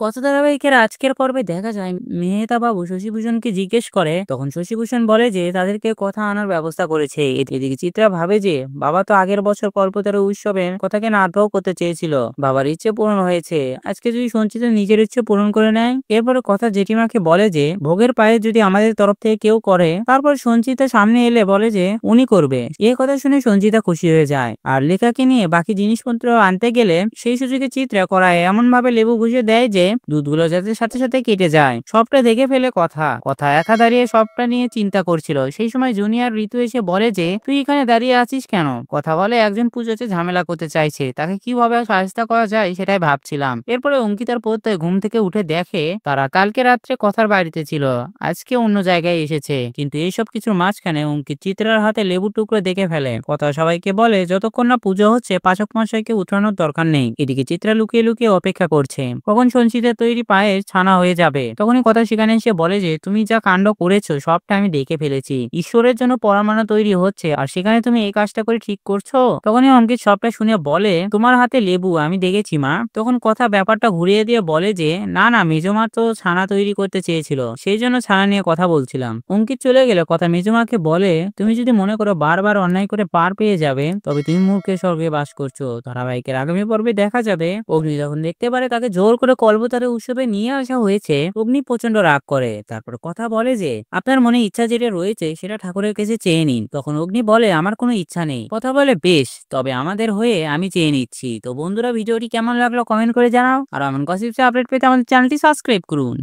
কথা ধারাবাহিকের আজকের পর্বে দেখা যায় মেহতা বাবু শশীভূষণকে জিজ্ঞেস করে, তখন শশীভূষণ বলে যে তাদেরকে কথা আনার ব্যবস্থা করেছে। এদিকে চিত্রা ভাবে যে বাবা তো আগের বছর কল্পতরু উৎসবের কথাকে নাটক করতে চেয়েছিল, বাবার ইচ্ছে পূরণ হয়েছে, আজকে যদি সঞ্চিতা নিজের ইচ্ছে পূরণ করে নেয়। এরপরে কথা জেঠিমাকে বলে যে ভোগের পায়ে যদি আমাদের তরফ থেকে কেউ করে, তারপর সঞ্চিতা সামনে এলে বলে যে উনি করবে। এই কথা শুনে সঞ্চিতা খুশি হয়ে যায়, আর লেখাকে নিয়ে বাকি জিনিসপত্র আনতে গেলে সেই সুযোগে চিত্রা কড়ায় এমন ভাবে লেবু ঘুষে দেয় যে দুধগুলো যাতে সাথে সাথে কেটে যায়। সবটা দেখে ফেলে কথা কথা একা দাঁড়িয়ে সবটা নিয়ে চিন্তা করছিল। সেই সময় জুনিয়র ঋতু এসে বলে যে তুই এখানে দাঁড়িয়ে আছিস কেন? কথা বলে একজন পুজোতে ঝামেলা করতে চাইছে, তাকে কিভাবে সাহায্য করা যায় সেটাই ভাবছিলাম। এরপরে অঙ্কিতার প্রত্যয় ঘুম থেকে উঠে দেখে তারা কালকে রাত্রে কথার বাড়িতে ছিল, আজকে অন্য জায়গায় এসেছে। কিন্তু এইসব কিছুর মাঝখানে অঙ্কিত চিত্রার হাতে লেবুর টুকরো দেখে ফেলে। কথা সবাইকে বলে যতক্ষণ না পুজো হচ্ছে পাচক মশাইকে উঠানোর দরকার নেই। এদিকে চিত্রা লুকিয়ে লুকিয়ে অপেক্ষা করছে কখন সঞ্চিতের তৈরি পায়েস ছানা হয়ে যাবে। তখনই কথা সেখানে এসে বলে যে তুমি যা কাণ্ড করেছো সবটা আমি দেখে ফেলেছি, ঈশ্বরের জন্য পরমাণু তৈরি হচ্ছে আর সেখানে তুমি এই কাজটা করে ঠিক করছো। তখনই অঙ্কিত সবটা শুনে বলে তোমার হাতে লেবু আমি দেখেছি মা। তখন কথা ব্যাপারটা ঘুরিয়ে দিয়ে বলে যে না না, মেজমা তো ছানা তৈরি করতে চেয়েছিল, সেই জন্য ছানা নিয়ে কথা বলছিলাম। অঙ্কিত চলে গেলে কথা মেজমাকে বলে তুমি যদি মনে করো বারবার অন্যায় করে পার পেয়ে যাবে, তবে তুমি মূর্খের স্বর্গে বাস করছো। ধারাবাহিকের আগামী পর্বে দেখা যাবে অগ্নি যখন দেখতে পারে তাকে জোর করে কল্পতরু উৎসবে নিয়ে আসা হয়েছে, অগ্নি প্রচন্ড রাগ করে। তারপর কথা বলে যে আপনার মনে ইচ্ছা যেটা রয়েছে সেটা ঠাকুরের কাছে চেয়ে নিন। তখন অগ্নি বলে আমার কোনো ইচ্ছা নেই। কথা বলে বেশ, তবে আমাদের হয়ে আমি চেয়ে নিচ্ছি। তো বন্ধুরা, ভিডিওটি কেমন লাগলো কমেন্ট করে জানাও, আর এমন গসিপস আপডেট পেতে আমাদের চ্যানেলটি সাবস্ক্রাইব করুন।